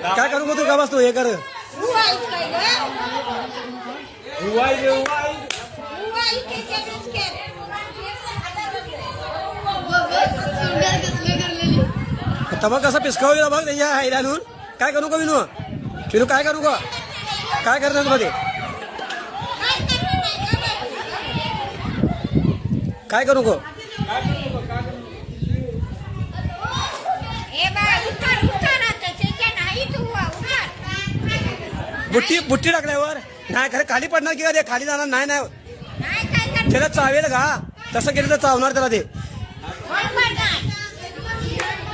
काय करू तू का बसतो हे कर तबा कसा पिसकावला बघ या आईला आणून काय करू का विनू विनू काय करू का काय करणार मध्ये काय करू गो बुट्टी बुट्टी टाकल्यावर नाही खरं खाली पडणार की का ते खाली जाणार नाही नाही त्याला चावेल का तसं केलं तर चावणार त्याला ते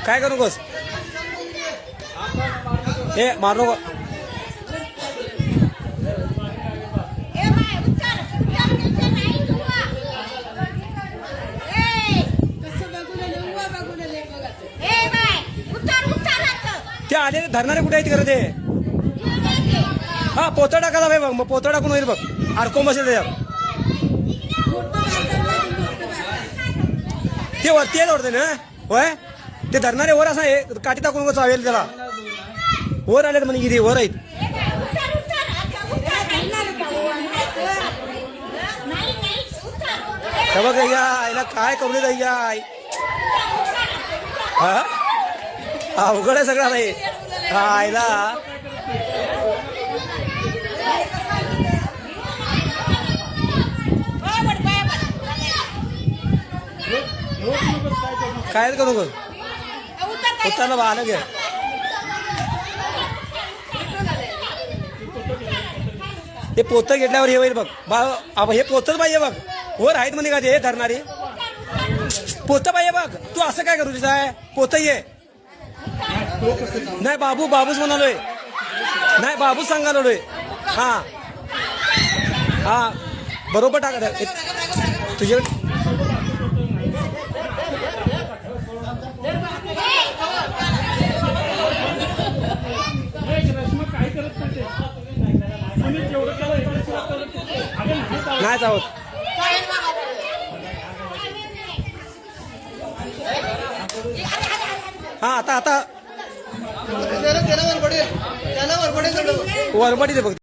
काय करू गोस हे मारू नको ते आले धरणारे कुठे आहेत खरं ते हा पोतं टाकायला भाई बघ मग पोतं टाकून होईल बघ अडकून बसेल त्याच्यात ते वरती येत वाटतं ना होय ते धरणारे वर असं आहे काठी टाकून चावेल त्याला वर आले म्हणजे किती वर आहेत बघ या आईला काय करू दे या आई हा अवघड आहे सगळं नाही आईला काय करू गो उत्तरला बाहेर घे हे पोतं घेतल्यावर हे होईल बघ हे पोतच पाहिजे बघ वर आहेत म्हणजे का ते धरणारे पोतं पाहिजे बघ तू असं काय करू तिचा आहे पोतं ये नाही बाबूच म्हणालोय नाही बाबूच सांगालोय हा हा बरोबर टाका तुझ्याकडे नाही जावत हा आता वरबडी दे बघ